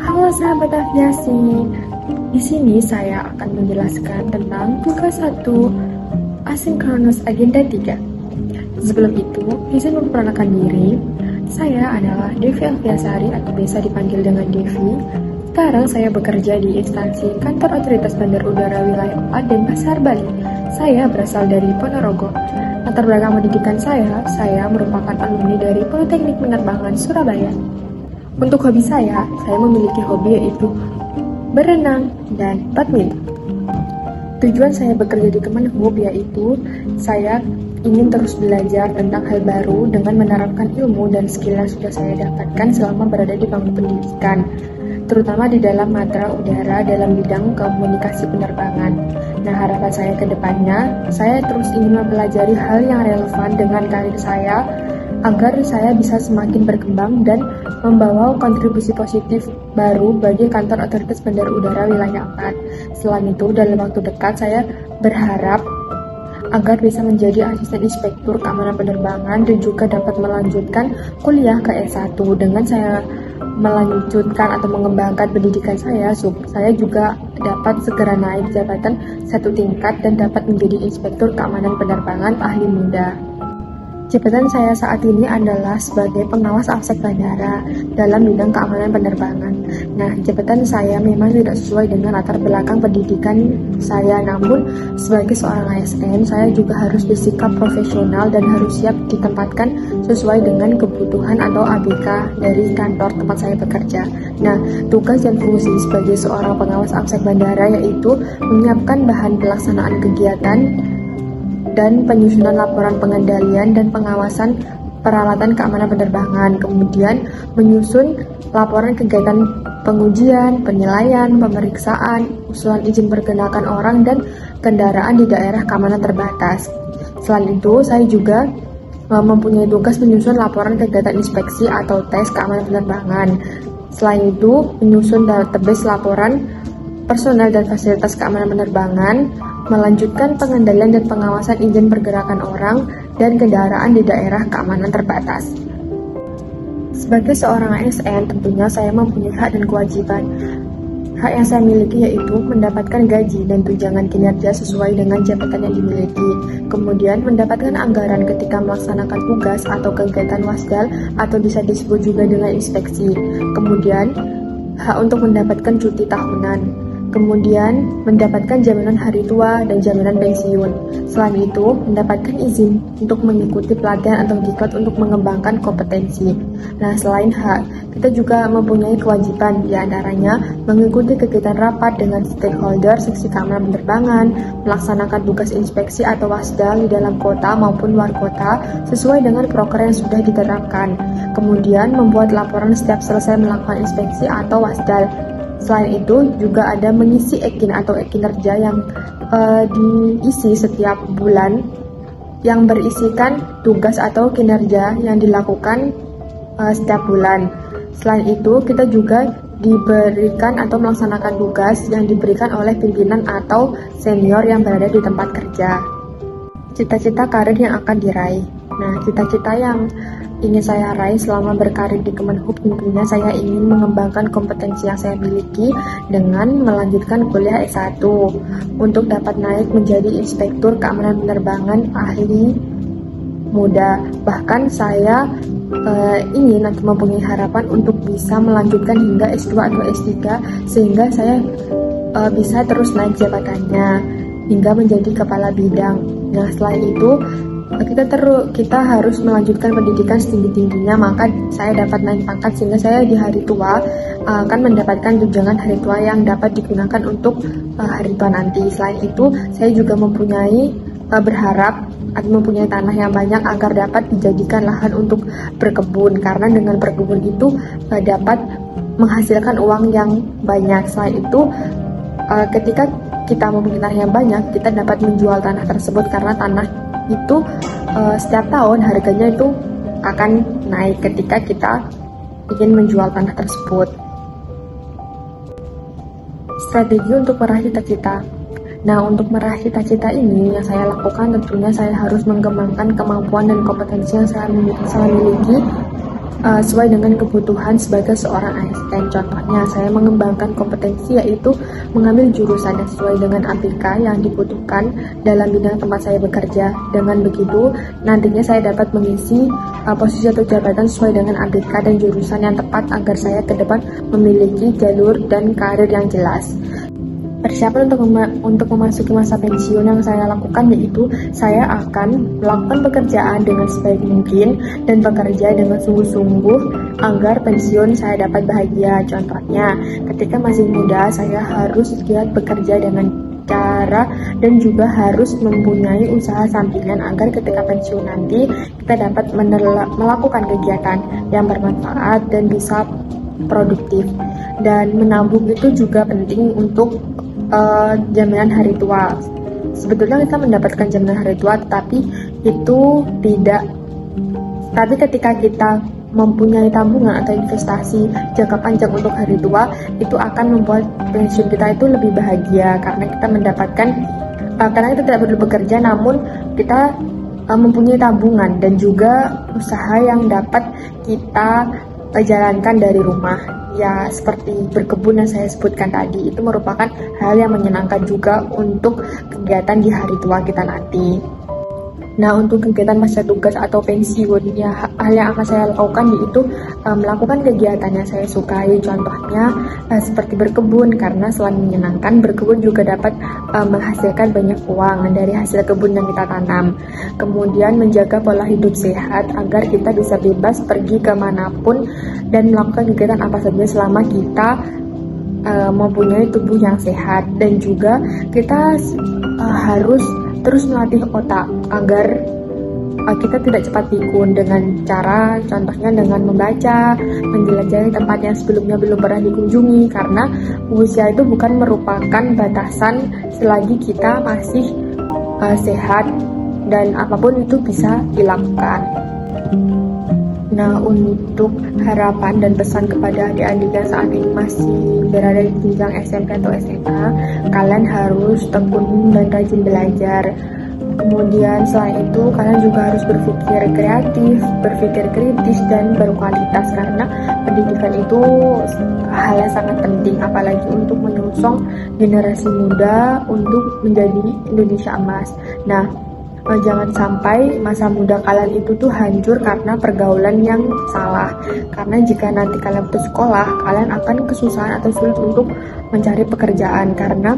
Halo sahabat aviasi, di sini saya akan menjelaskan tentang tugas 1 asinkronus agenda 3. Sebelum itu, izin memperkenalkan diri. Saya adalah Devi Alfiasari atau biasa dipanggil dengan Devi. Sekarang saya bekerja di instansi Kantor Otoritas Bandar Udara Wilayah 4 Denpasar, Bali. Saya berasal dari Ponorogo. Latar belakang pendidikan saya merupakan alumni dari Politeknik Penerbangan Surabaya. Untuk hobi saya memiliki hobi yaitu berenang dan badminton. Tujuan saya bekerja di Kemenhub yaitu saya ingin terus belajar tentang hal baru dengan menerapkan ilmu dan skill yang sudah saya dapatkan selama berada di bangku pendidikan, terutama di dalam matra udara dalam bidang komunikasi penerbangan. Nah, harapan saya ke depannya, saya terus ingin mempelajari hal yang relevan dengan karir saya agar saya bisa semakin berkembang dan membawa kontribusi positif baru bagi Kantor Otoritas Bandar Udara Wilayah 4. Selain itu, dalam waktu dekat saya berharap agar bisa menjadi asisten inspektur keamanan penerbangan dan juga dapat melanjutkan kuliah ke S1. Dengan saya melanjutkan atau mengembangkan pendidikan saya juga dapat segera naik jabatan 1 tingkat dan dapat menjadi inspektur keamanan penerbangan ahli muda. Jabatan saya saat ini adalah sebagai pengawas AFSEC bandara dalam bidang keamanan penerbangan. Nah, jabatan saya memang tidak sesuai dengan latar belakang pendidikan saya, namun sebagai seorang ASN, saya juga harus bersikap profesional dan harus siap ditempatkan sesuai dengan kebutuhan atau ABK dari kantor tempat saya bekerja. Nah, tugas dan fungsi sebagai seorang pengawas AFSEC bandara yaitu menyiapkan bahan pelaksanaan kegiatan dan penyusunan laporan pengendalian dan pengawasan peralatan keamanan penerbangan, kemudian menyusun laporan kegiatan pengujian, penilaian, pemeriksaan, usulan izin pergerakan orang dan kendaraan di daerah keamanan terbatas. Selain itu, saya juga mempunyai tugas menyusun laporan kegiatan inspeksi atau tes keamanan penerbangan. Selain itu, menyusun database laporan personel dan fasilitas keamanan penerbangan, melanjutkan pengendalian dan pengawasan izin pergerakan orang dan kendaraan di daerah keamanan terbatas. Sebagai seorang ASN, tentunya saya mempunyai hak dan kewajiban. Hak yang saya miliki yaitu mendapatkan gaji dan tunjangan kinerja sesuai dengan jabatan yang dimiliki, kemudian mendapatkan anggaran ketika melaksanakan tugas atau kegiatan wasdal atau bisa disebut juga dengan inspeksi, kemudian hak untuk mendapatkan cuti tahunan, kemudian mendapatkan jaminan hari tua dan jaminan pensiun. Selain itu, mendapatkan izin untuk mengikuti pelatihan atau diklat untuk mengembangkan kompetensi. Nah, selain hak, kita juga mempunyai kewajiban, diantaranya mengikuti kegiatan rapat dengan stakeholder seksi keamanan penerbangan, melaksanakan tugas inspeksi atau wasdal di dalam kota maupun luar kota sesuai dengan proker yang sudah diterapkan. Kemudian, membuat laporan setiap selesai melakukan inspeksi atau wasdal. Selain itu, juga ada mengisi ekin atau kinerja yang diisi setiap bulan yang berisikan tugas atau kinerja yang dilakukan setiap bulan. Selain itu, kita juga diberikan atau melaksanakan tugas yang diberikan oleh pimpinan atau senior yang berada di tempat kerja. Cita-cita karir yang akan diraih. Nah, cita-cita yang ingin saya raih selama berkarir di Kemenhub tentunya saya ingin mengembangkan kompetensi yang saya miliki dengan melanjutkan kuliah S1 untuk dapat naik menjadi inspektur keamanan penerbangan ahli muda. Bahkan saya ingin atau mempunyai harapan untuk bisa melanjutkan hingga S2 atau S3 sehingga saya bisa terus naik jabatannya hingga menjadi kepala bidang. Nah, selain itu kita harus melanjutkan pendidikan setinggi-tingginya, maka saya dapat naik pangkat sehingga saya di hari tua akan mendapatkan tunjangan hari tua yang dapat digunakan untuk hari tua nanti. Selain itu, saya juga berharap atau mempunyai tanah yang banyak agar dapat dijadikan lahan untuk berkebun, karena dengan berkebun itu dapat menghasilkan uang yang banyak. Selain itu, ketika kita mempunyai tanah yang banyak, kita dapat menjual tanah tersebut karena tanah itu setiap tahun harganya itu akan naik ketika kita ingin menjual tanah tersebut. Strategi untuk meraih cita-cita. Nah, untuk meraih cita-cita ini yang saya lakukan tentunya saya harus mengembangkan kemampuan dan kompetensi yang saya miliki sesuai dengan kebutuhan sebagai seorang ASN. Contohnya, saya mengembangkan kompetensi yaitu mengambil jurusan yang sesuai dengan APK yang dibutuhkan dalam bidang tempat saya bekerja. Dengan begitu, nantinya saya dapat mengisi posisi atau jabatan sesuai dengan APK dan jurusan yang tepat agar saya ke depan memiliki jalur dan karir yang jelas. Persiapan untuk memasuki masa pensiun yang saya lakukan yaitu saya akan melakukan pekerjaan dengan sebaik mungkin dan bekerja dengan sungguh-sungguh agar pensiun saya dapat bahagia. Contohnya, ketika masih muda saya harus giat bekerja dengan cara dan juga harus mempunyai usaha sampingan agar ketika pensiun nanti kita dapat melakukan kegiatan yang bermanfaat dan bisa produktif. Dan menabung itu juga penting untuk jaminan hari tua. Sebetulnya kita mendapatkan jaminan hari tua, tapi ketika kita mempunyai tabungan atau investasi jangka panjang untuk hari tua, itu akan membuat pensiun kita itu lebih bahagia karena kita mendapatkan karena kita tidak perlu bekerja, namun kita mempunyai tabungan dan juga usaha yang dapat kita jalankan dari rumah. Ya, seperti berkebun yang saya sebutkan tadi, itu merupakan hal yang menyenangkan juga untuk kegiatan di hari tua kita nanti. Nah, untuk kegiatan masa tugas atau pensiun, ya hal yang akan saya lakukan yaitu melakukan kegiatan yang saya sukai. Contohnya seperti berkebun, karena selain menyenangkan, berkebun juga dapat menghasilkan banyak uang dari hasil kebun yang kita tanam. Kemudian menjaga pola hidup sehat agar kita bisa bebas pergi kemanapun dan melakukan kegiatan apa saja selama kita mempunyai tubuh yang sehat. Dan juga kita harus terus melatih otak agar kita tidak cepat pikun dengan cara, contohnya dengan membaca, menjelajahi tempat yang sebelumnya belum pernah dikunjungi, karena usia itu bukan merupakan batasan selagi kita masih sehat dan apapun itu bisa dilakukan. Nah, untuk harapan dan pesan kepada adik-adik yang saat ini masih berada di jenjang SMP atau SMA, kalian harus tekun dan rajin belajar. Kemudian selain itu, kalian juga harus berpikir kreatif, berpikir kritis, dan berkualitas, karena pendidikan itu hal yang sangat penting, apalagi untuk menyongsong generasi muda untuk menjadi Indonesia emas. Nah, jangan sampai masa muda kalian itu tuh hancur karena pergaulan yang salah. Karena jika nanti kalian putus sekolah, kalian akan kesusahan atau sulit untuk mencari pekerjaan, karena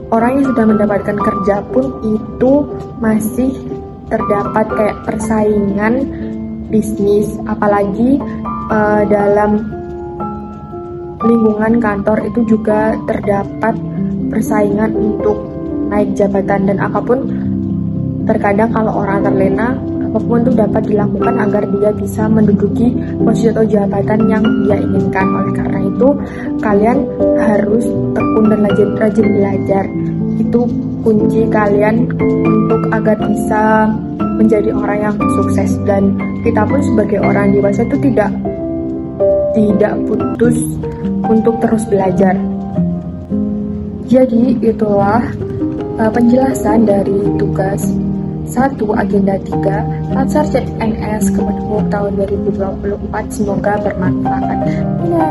orang yang sudah mendapatkan kerja pun itu masih terdapat kayak persaingan bisnis, apalagi dalam lingkungan kantor itu juga terdapat persaingan untuk naik jabatan, dan apapun terkadang kalau orang terlena, apapun itu dapat dilakukan agar dia bisa menduduki posisi atau jabatan yang dia inginkan. Oleh karena itu, kalian harus tekun dan rajin belajar. Itu kunci kalian untuk agar bisa menjadi orang yang sukses. Dan kita pun sebagai orang dewasa itu tidak putus untuk terus belajar. Jadi itulah penjelasan dari tugas 1 agenda 3 Latsar CPNS Kemenhub tahun 2024. Semoga bermanfaat. Ya.